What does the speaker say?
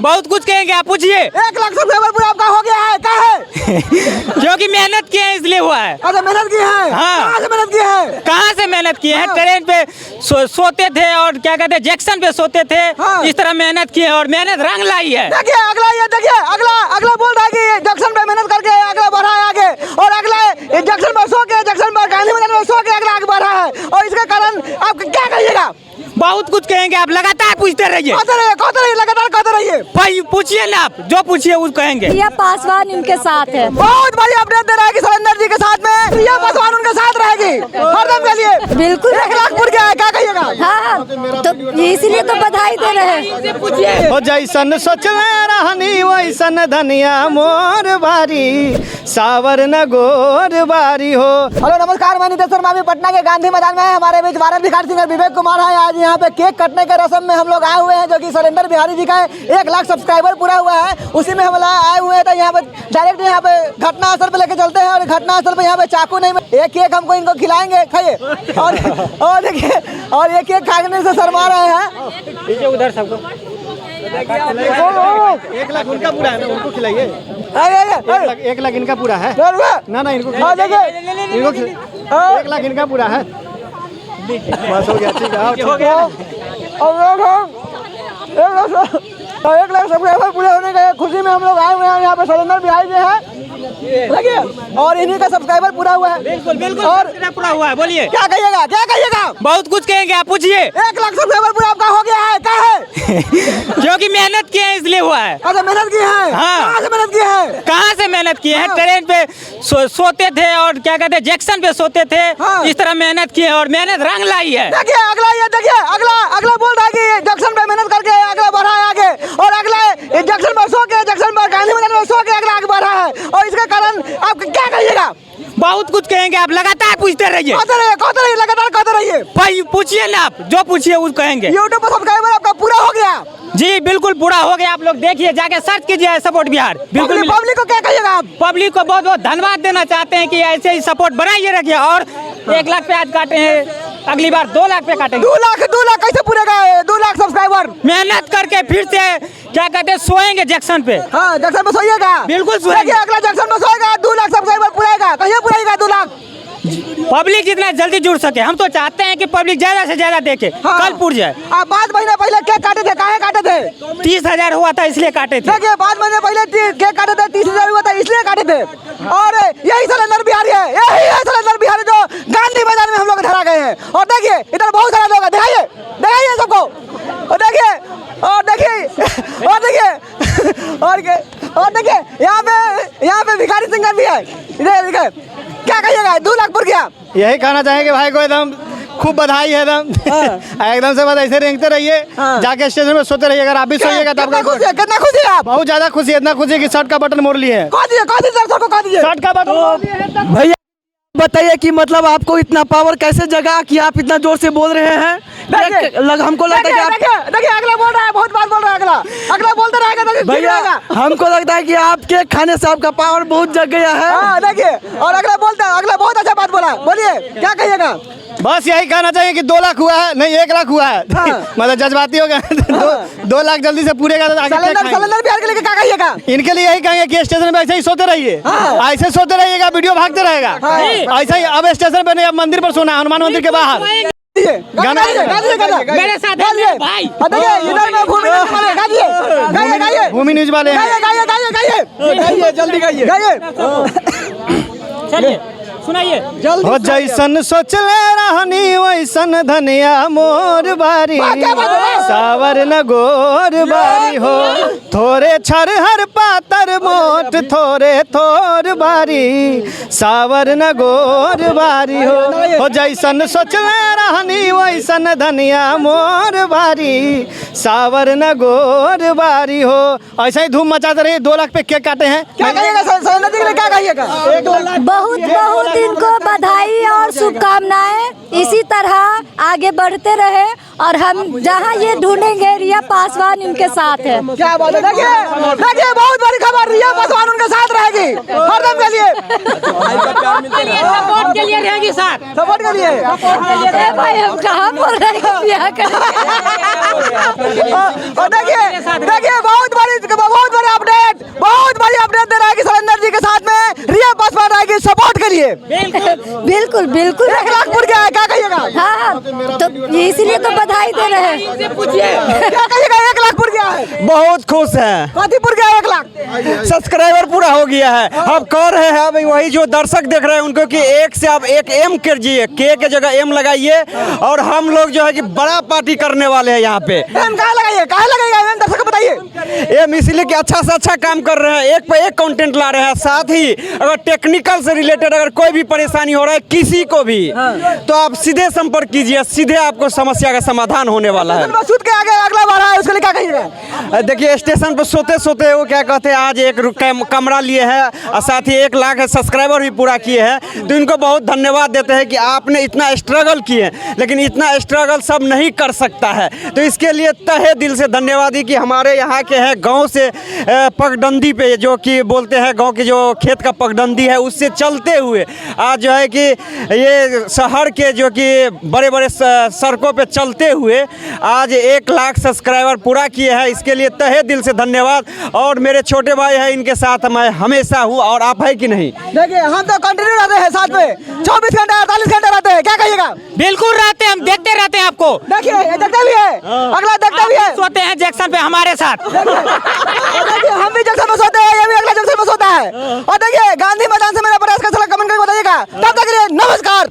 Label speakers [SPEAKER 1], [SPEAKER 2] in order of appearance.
[SPEAKER 1] बहुत कुछ कहेंगे, आप पूछिए।
[SPEAKER 2] 1 लाख सब्सक्राइबर पूरा आपका हो गया है, क्या है?
[SPEAKER 1] जो कि मेहनत किए हैं इसलिए हुआ है।
[SPEAKER 2] अच्छा मेहनत की है।
[SPEAKER 1] हाँ।
[SPEAKER 2] कहाँ से मेहनत की है?
[SPEAKER 1] कहाँ से मेहनत किए हैं?
[SPEAKER 2] हाँ।
[SPEAKER 1] ट्रेन पे सोते थे और क्या कहते हैं जंक्शन पे सोते थे।
[SPEAKER 2] हाँ।
[SPEAKER 1] इस तरह मेहनत किए और मेहनत रंग लाई है।
[SPEAKER 2] देखिए अगला, ये देखिए अगला बोल रहा है कि जंक्शन पे मेहनत करके अगला बढ़ा है आगे, और अगला जंक्शन पर सो के, जंक्शन पर गांधी मैदान में सो के अगला आगे बढ़ा है, और इसके कारण आप क्या कहिएगा?
[SPEAKER 1] बहुत कुछ कहेंगे, आप लगातार पूछते रहिए।
[SPEAKER 2] कहते रहिए लगातार कहते रहिए।
[SPEAKER 1] भाई पूछिए ना, आप जो पूछिए वो कहेंगे।
[SPEAKER 3] प्रिया पासवान इनके साथ है।
[SPEAKER 2] बहुत बढ़िया अपडेट दे रहा है कि शैलेंद्र जी के साथ में प्रिया पासवान उनके साथ रहेगी हरदम के लिए।
[SPEAKER 3] बिल्कुल
[SPEAKER 2] 1 लाख पूर गया है, क्या कहिएगा?
[SPEAKER 3] हाँ, तो इसीलिए तो बधाई दे रहे हैं।
[SPEAKER 4] हो जैसन सोचले रहनी वैसन धनिया मोर बारी, सावर न गोर बारी हो।
[SPEAKER 2] हेलो नमस्कार, मैं नितेश शर्मा, अभी पटना के गांधी मैदान में है। हमारे बीच भारत भिखारी सिंगर विवेक कुमार है। आज यहाँ पे केक कटने के रस्म में हम लोग आए हुए हैं, जो कि शैलेंद्र बिहारी जी का 1 लाख सब्सक्राइबर पूरा हुआ है, उसी में हम आए हुए हैं। तो यहाँ पे डायरेक्ट यहाँ पे घटनास्थल पे लेके चलते हैं, और घटनास्थल पे यहाँ पे चाकू नहीं, एक केक हमको इनको खिलाएंगे, खाइए। और देखिए, और ये केक खाने से शर्मा रहे हैं।
[SPEAKER 1] उधर सबको
[SPEAKER 4] 1 लाख उनका पूरा है ना, उनको खिलाइए। 1 लाख इनका पूरा है ना इनको देखिए, 1 लाख इनका पूरा है। बस हो गया, ठीक है, हो गया।
[SPEAKER 2] 1 लाख सब्सक्राइबर पूरे होने के खुशी में हम लोग आए हुए हैं। यहाँ पे शैलेंद्र बिहारी जी हैं, देखिए, और इन्हीं का सब्सक्राइबर पूरा हुआ है।
[SPEAKER 1] बिल्कुल बिल्कुल,
[SPEAKER 2] और
[SPEAKER 1] पूरा हुआ है। बोलिए,
[SPEAKER 2] क्या कहिएगा? क्या कहिएगा?
[SPEAKER 1] बहुत कुछ कहेंगे, आप पूछिए।
[SPEAKER 2] 1 लाख सब्सक्राइबर पूरा आपका हो गया है, क्या है?
[SPEAKER 1] जो कि मेहनत किए हैं इसलिए हुआ है।
[SPEAKER 2] अच्छा मेहनत की है।
[SPEAKER 1] हाँ।
[SPEAKER 2] कहाँ से मेहनत की है?
[SPEAKER 1] कहाँ से मेहनत किए हैं?
[SPEAKER 2] हाँ।
[SPEAKER 1] ट्रेन पे सोते थे और क्या कहते हैं जंक्शन पे सोते थे।
[SPEAKER 2] हाँ।
[SPEAKER 1] इस तरह मेहनत किए और मेहनत रंग लाई है।
[SPEAKER 2] देखिए अगला, ये देखिए अगला बोल रहा है कि जंक्शन पे मेहनत करके अगला बढ़ा है आगे, और अगला जंक्शन पर सो के, जंक्शन पर गांधी मैदान में सो के अगला आगे बढ़ा है, और इसके कारण आप क्या कहिएगा?
[SPEAKER 1] बहुत कुछ कहेंगे, आप लगातार पूछते रहिए।
[SPEAKER 2] कहते रहिए लगातार कहते रहिए।
[SPEAKER 1] भाई पूछिए ना, आप जो पूछिए वो कहेंगे।
[SPEAKER 2] यूट्यूब पर सब्सक्राइबर आपका पूरा हो गया?
[SPEAKER 1] जी बिल्कुल पूरा हो गया। आप लोग देखिए, जाके सर्च कीजिए सपोर्ट बिहार। बिल्कुल
[SPEAKER 2] पब्लिक को क्या कहिएगा आप?
[SPEAKER 1] पब्लिक को बहुत बहुत धन्यवाद देना चाहते हैं कि ऐसे ही सपोर्ट बनाइए रखिए। और 1 लाख पे आज काटे हैं, अगली बार 2 लाख पे काटेंगे।
[SPEAKER 2] 2 लाख कैसे पूरेगा? 2 लाख सब्सक्राइबर
[SPEAKER 1] मेहनत करके फिर से क्या कहते हैं सोएंगे जंक्शन पे।
[SPEAKER 2] हाँ जंक्शन पे सोइएगा।
[SPEAKER 1] बिल्कुल सोएंगे।
[SPEAKER 2] देखिए अगला जंक्शन में सोएगा, 2 लाख सब्सक्राइबर पूरेगा। कहिए पूरेगा 2 लाख?
[SPEAKER 1] पब्लिक जितना जल्दी जुड़ सके, हम तो चाहते हैं कि पब्लिक ज्यादा से ज्यादा देखे।
[SPEAKER 2] हाँ।
[SPEAKER 1] कल पुर जाए।
[SPEAKER 2] आप 5 महीने पहले केक काटे थे, काहे काटे थे?
[SPEAKER 1] 30,000 हुआ था इसलिए काटे थे।
[SPEAKER 2] देखिए 5 महीने पहले केक काटे थे, 30,000 हुआ था इसलिए काटे थे। और यही शैलेंद्र बिहारी है, यही है शैलेंद्र बिहारी जो गांधी मैदान में हम लोग धरा गए हैं। और देखिए इधर बहुत सारे लोग हैं, दिखाइए सबको, और देखिए यहाँ पे भिखारी सिंगर भी है। इधर देखिए, क्या कहिएगा? 2 लाख पुर गया।
[SPEAKER 4] यही कहना चाहेंगे भाई को एकदम खूब बधाई है एकदम। एकदम से बस ऐसे रेंगते रहिए।
[SPEAKER 2] हाँ।
[SPEAKER 4] जाके स्टेशन में सोते रहिए। अगर आप भी सोइएगा तो
[SPEAKER 2] कितना
[SPEAKER 4] आपको
[SPEAKER 2] खुशी है, कितना खुशी है आप?
[SPEAKER 4] बहुत ज्यादा खुशी है, इतना खुशी है कि शर्ट का बटन मोड़ लिए है।
[SPEAKER 2] कह दीजिए
[SPEAKER 4] शर्ट का बटन मोड़ लिए है।
[SPEAKER 5] भैया बताइए कि मतलब आपको इतना पावर कैसे जगा कि आप इतना जोर से बोल रहे हैं? हमको लगता है कि आप
[SPEAKER 2] देखिए अगला बोल रहा है, बहुत बात बोल रहा है। अगला बोलते रहेगा
[SPEAKER 5] भैया, हमको लगता है कि आप केक खाने से आपका पावर बहुत जग गया है।
[SPEAKER 2] हाँ देखिए, और अगला बहुत अच्छा बात बोला। बोलिए क्या कहिएगा?
[SPEAKER 4] बस यही कहना चाहिए कि 2 लाख हुआ है, नहीं 1 लाख हुआ है।
[SPEAKER 2] हाँ।
[SPEAKER 4] मतलब जज्बाती हो गया। 2 लाख जल्दी से पूरे का तो आगे क्या खाएंगे?
[SPEAKER 2] शैलेंद्र बिहारी के लिए क्या कहिएगा?
[SPEAKER 4] इनके लिए यही कहेंगे कि स्टेशन पे ऐसे ही सोते रहिए।
[SPEAKER 2] हाँ।
[SPEAKER 4] ऐसे सोते रहिएगा, वीडियो भागते रहेगा।
[SPEAKER 2] हाँ।
[SPEAKER 4] ऐसा ही अब स्टेशन पे नहीं, अब मंदिर पर सोना, हनुमान मंदिर के बाहर। गाना
[SPEAKER 1] मेरे साथ है मेरे भाई।
[SPEAKER 2] देखिए इधर में भूमि न्यूज़ वाले गाइए
[SPEAKER 4] भूमि न्यूज वाले हैं।
[SPEAKER 2] गाइए जल्दी गाइए।
[SPEAKER 1] चलिए सुनाइए।
[SPEAKER 4] हो जैसन सोचले रहनी वैसन धनिया मोर बारी, सावर न गोर बारी हो। थोरे छरहर पातर मोट थोरे थोर बारी, सावर न गोर बारी हो जैसन सोचले रहनी वैसन धनिया मोर बारी, सावर न गोर बारी हो। ऐसा ही धूम मचाते रहिए। 2 लाख पे केक काटे हैं।
[SPEAKER 2] क्या कहिएगा शैलेंद्र जी के लिए? क्या कहिएगा?
[SPEAKER 3] बहुत बहुत इनको बधाई और शुभकामनाएं। इसी तरह आगे बढ़ते रहे, और हम जहां ये ढूंढेंगे रिया पासवान इनके साथ है।
[SPEAKER 2] क्या बात है? देखिए बहुत बड़ी खबर, रिया पासवान उनके साथ रहेगी हरदम के लिए।
[SPEAKER 1] सपोर्ट के लिए रहेगी साथ।
[SPEAKER 2] सपोर्ट के लिए।
[SPEAKER 3] अरे भाई हम कहाँ बोल रहे हैं कि ब्याह करेंगे?
[SPEAKER 2] और देखिए बहुत बड़ी
[SPEAKER 3] बिल्कुल
[SPEAKER 2] 1 लाख पुर गया है, क्या कहिएगा?
[SPEAKER 3] हाँ हाँ, तो इसीलिए तो बधाई दे रहे हैं।
[SPEAKER 2] क्या कहिएगा? 1 लाख पुर गया है,
[SPEAKER 4] बहुत खुश है,
[SPEAKER 2] कथी पुर गया 1 लाख?
[SPEAKER 4] सब्सक्राइबर पूरा हो गया है। अब कह रहे हैं अब वही जो दर्शक देख रहे हैं उनको कि एक से आप एक एम कीजिए, के जगह एम लगाइए और हम लोग जो है कि बड़ा पार्टी करने वाले हैं यहाँ पे।
[SPEAKER 2] एम कहाँ लगाइए, कहाँ लगाइएगा एम, दर्शक को बताइए।
[SPEAKER 4] एम इसीलिए कि अच्छा से अच्छा काम कर रहे हैं, एक पे एक कंटेंट ला रहे हैं। साथ ही अगर टेक्निकल से रिलेटेड अगर कोई भी परेशानी हो रहा है किसी को भी, तो आप सीधे संपर्क कीजिए, सीधे आपको समस्या का समाधान होने वाला है।
[SPEAKER 2] मसूद के आगे अगला बार है, उसके लिए क्या कहिएगा?
[SPEAKER 4] देखिए स्टेशन पर सोते सोते वो क्या कहते हैं, आज एक कमरा लिए हैं और साथ ही 1 लाख सब्सक्राइबर भी पूरा किए हैं। तो इनको बहुत धन्यवाद देते हैं कि आपने इतना स्ट्रगल किए, लेकिन इतना स्ट्रगल सब नहीं कर सकता है। तो इसके लिए तहे दिल से धन्यवाद ही कि हमारे यहाँ के हैं गांव से पगडंडी पे जो कि बोलते हैं गांव के जो खेत का पगडंडी है उससे चलते हुए आज जो है कि ये शहर के जो कि बड़े बड़े सड़कों पे चलते हुए आज 1 लाख सब्सक्राइबर पूरा किए हैं। इसके लिए तहे दिल से धन्यवाद। और मेरे छोटे भाई हैं, इनके साथ मैं हमेशा हूँ। और आप है कि नहीं?
[SPEAKER 2] देखिए हम तो कंटिन्यू रहते हैं साथ में, 24 घंटे 48 घंटे रहते हैं, क्या कहिएगा?
[SPEAKER 1] बिल्कुल रहते हैं, हम देखते रहते हैं आपको।
[SPEAKER 2] देखिए ये देखता भी है, अगला देखता भी है।
[SPEAKER 1] सोते हैं जैक्सन पे हमारे साथ।
[SPEAKER 2] देखिए हम भी जंक्शन में सोते हैं, ये भी अगला जंक्शन में सोता है। और देखिए गांधी मैदान से मेरा प्रयास कैसा लगा कमेंट करके बताइएगा। तब तक के लिए नमस्कार।